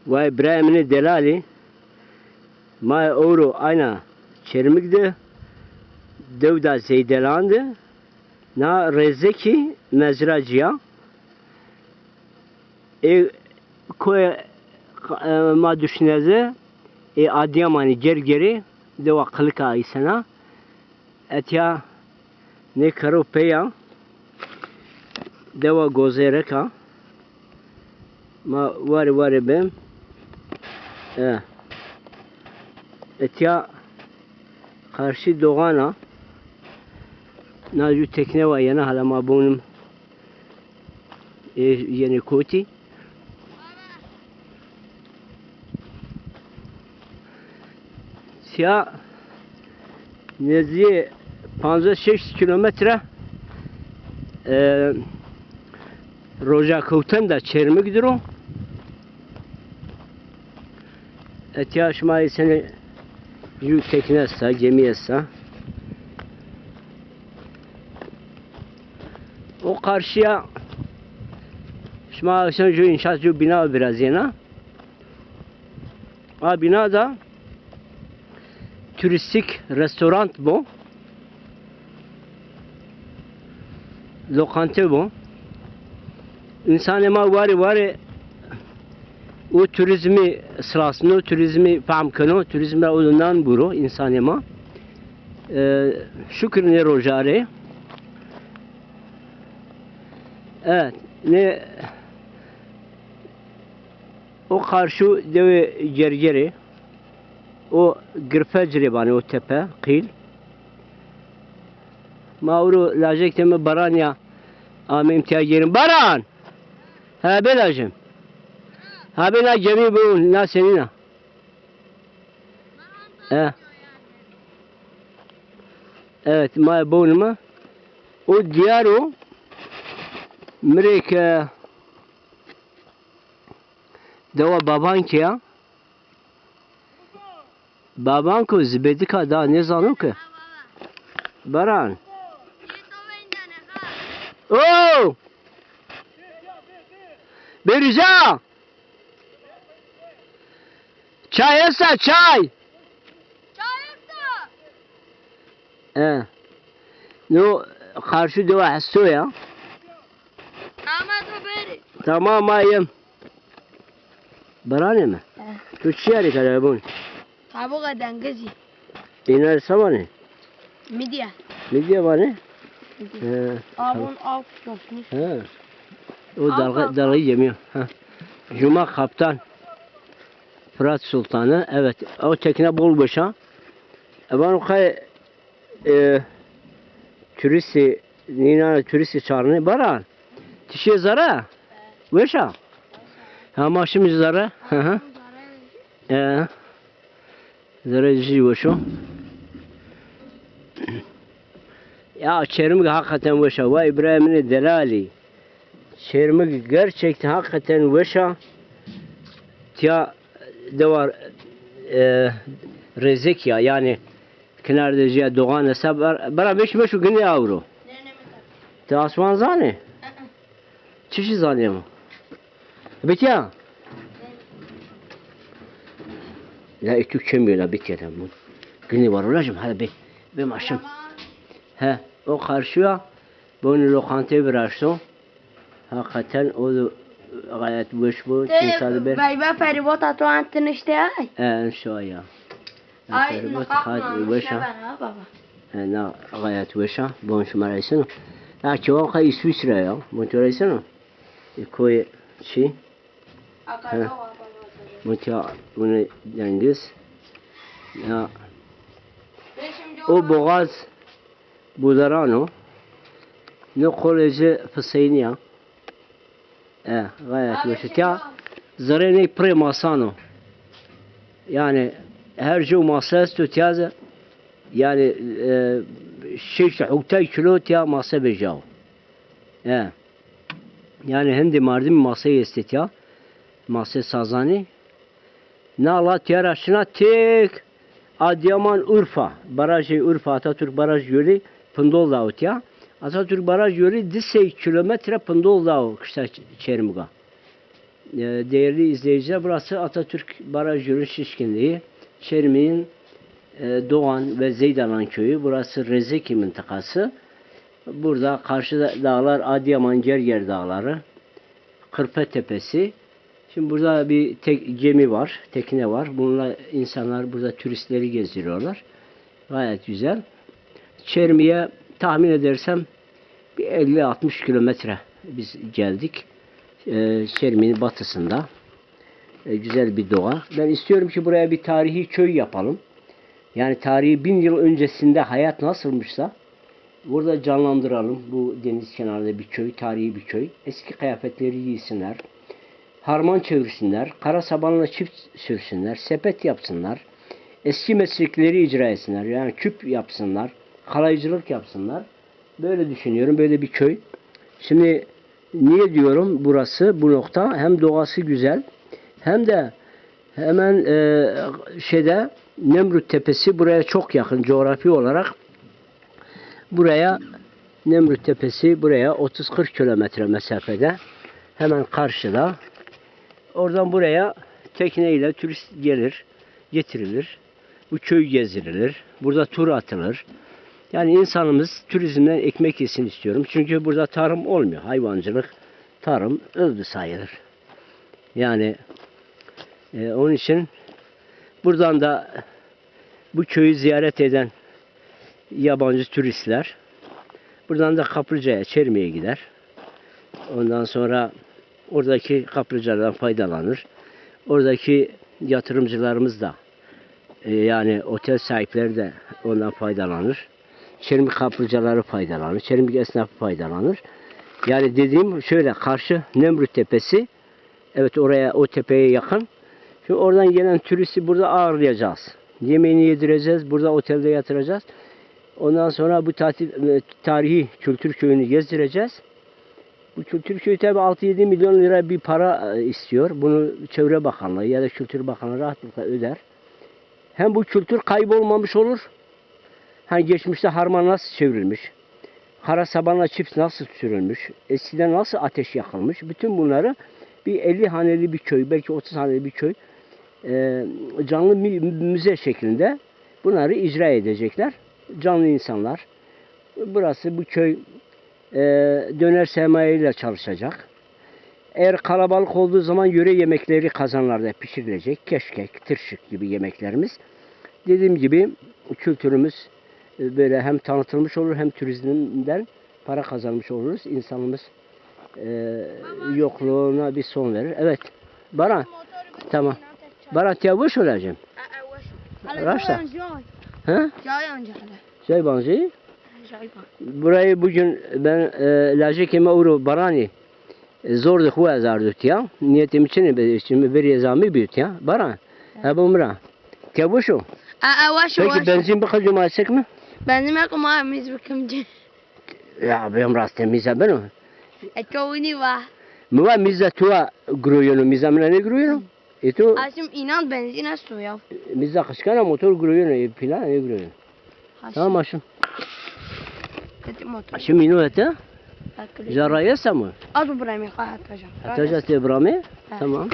Vay İbrahim'in delali ma ouro ayna çermikdi devda zeydelandı na rezeki mezraciya koy ma düşüneze Adıyaman'ı gergeri deva kılıka isena etya ne karo peya deva gozereka ma var ben etya karşı doğana nazü tekne var yana hala ma bunun yeni koti ya nezi 5-6 kilometre roja koutan da çermikdir o. Etya şmayı seni yük teknessa, gemiyessa. O karşıya şmayı sen inşaat bina biraz yana. A bina da turistik restoran bu. Lokante bu. İnsanıma var o turizmi sırasında o turizmi pamkano turizmle olunan buru insanıma şükrüne rojare evet ne o karşı deve gergeri o gırfecri bana o tepe kıyıl mağru lacek teme baran ya amim tiyagerim baran ha belacım ha bena gemi bu na senina evet ma bonuma o diğer o Amerika deva baban ki ya baban ko zibedika da ne zanu ki baran oh Beriza çay esa çay no karşı deva hasso ya tamam ayım barane mi tu çiyari kadar bun Tabu kadar gezi iner sabane midye var ne abun av tutmuş o dalga yemiyor Cuma kaptan Fırat Sultanı evet o tekne bol boşa ben o kay turisti nina turisti çağırını baran tişe zara boşa ha maşım zara zara ji boşo ya çermik hakikaten boşa vay İbrahim'in delali çermik gerçekten hakikaten boşa ya de var rezek ya yani kenardacıya doğan hesap bana 5 gün avro. Te asman zane? Çişi zane mi? Bitiya? La itu kemiyor la bitiya bu. Günü var olacağım hadi bir maşım. O karşıya bunu lokantaya bıraktım. Hakikaten o gayet boş bu. Bayba feribot atu antın işte ay. Şöyle. Ay nakakma boşa. Na gayet boşa. Bon şumarayısın. Ya çoğu kay İsviçre ya. Motoraysın. Koy şey. Motor bunu dengiz. Ya. O boğaz Budarano. Ne koleji Fısayni ya. Gayet basit ya. Zareni pre masano. Yani her jo masas tutyaza yani şey hukta kilo ya masa bejav. Yani hindi mardim masayı istet ya. Masa sazani. Nala tiyaraşına tek Adıyaman Urfa. Barajı Urfa Atatürk Baraj yolu Pındol Davut ya. Atatürk Baraj yolu 18 kilometre Pındol Davut kışta çermuga. Değerli izleyiciler, burası Atatürk Baraj Yolu Şişkinliği. Çermi'nin Doğan ve Zeydalan köyü. Burası Rezeki mıntıkası. Burada karşıda dağlar Adıyaman Gerger Dağları. Kırpe Tepesi. Şimdi burada bir gemi var, tekne var. Bununla insanlar burada turistleri gezdiriyorlar. Gayet güzel. Çermi'ye tahmin edersem bir 50-60 kilometre biz geldik. Çermi'nin batısında. Güzel bir doğa. Ben istiyorum ki buraya bir tarihi köy yapalım. Yani tarihi 1000 yıl öncesinde hayat nasılmışsa burada canlandıralım. Bu deniz kenarında bir köy, tarihi bir köy. Eski kıyafetleri giysinler. Harman çevirsinler. Kara sabanla çift sürsünler. Sepet yapsınlar. Eski meslekleri icra etsinler. Yani küp yapsınlar. Kalaycılık yapsınlar. Böyle düşünüyorum. Böyle bir köy. Şimdi niye diyorum burası, bu nokta? Hem doğası güzel hem de hemen Nemrut Tepesi buraya çok yakın coğrafi olarak. Buraya Nemrut Tepesi buraya 30-40 kilometre mesafede. Hemen karşıda. Oradan buraya tekneyle turist gelir, getirilir. Bu köy gezdirilir. Burada tur atılır. Yani insanımız turizmden ekmek yesin istiyorum. Çünkü burada tarım olmuyor. Hayvancılık, tarım öldü sayılır. Yani onun için buradan da bu köyü ziyaret eden yabancı turistler buradan da Kaplıca'ya, Çermi'ye gider. Ondan sonra oradaki kaplıcalardan faydalanır. Oradaki yatırımcılarımız da yani otel sahipleri de ondan faydalanır. Çermik kaplıcaları faydalanır. Çermik esnafı faydalanır. Yani dediğim şöyle, karşı Nemrut Tepesi. Evet, oraya, o tepeye yakın. Şimdi oradan gelen turisti burada ağırlayacağız. Yemeğini yedireceğiz. Burada otelde yatıracağız. Ondan sonra bu tarihi kültür köyünü gezdireceğiz. Bu kültür köyü tabi 6-7 milyon lira bir para istiyor. Bunu Çevre Bakanlığı ya da Kültür Bakanlığı rahatlıkla öder. Hem bu kültür kaybolmamış olur. Hani geçmişte harman nasıl çevrilmiş, kara sabanla çift nasıl sürülmüş, eskiden nasıl ateş yakılmış, bütün bunları bir 50 haneli bir köy, belki 30 haneli bir köy canlı müze şeklinde bunları icra edecekler. Canlı insanlar. Burası, bu köy döner sermayeyle çalışacak. Eğer kalabalık olduğu zaman yöre yemekleri kazanlarda pişirilecek. Keşkek, tırşık gibi yemeklerimiz. Dediğim gibi kültürümüz böyle hem tanıtılmış olur hem turizmden para kazanmış oluruz. İnsanımız yokluğuna bir son verir. Evet. Baran. Tamam. Baran tevuş olacağım. Raşta. Ha? Jaybancı. Burayı bugün ben lajekeme uru barani zor da huwa zardut ya. Niyetim için bir yazamı büyüt ya. Baran. Ha bu mra. Tevuşu. Peki benzin bir kacı maalesef mi? Benzin yok ama biz bakımcı. Ya benim rastım miza ben o. Ekowini var. Mwa miza tua groyono miza mna ne groyono? Itu Aşım inan benzin su ya. miza kışkana motor groyono pila ne groyono. Tamam aşım. Aşım ino ete? Jaraya mı? Az buraya mı atacağım? Atacağız te brame. Tamam.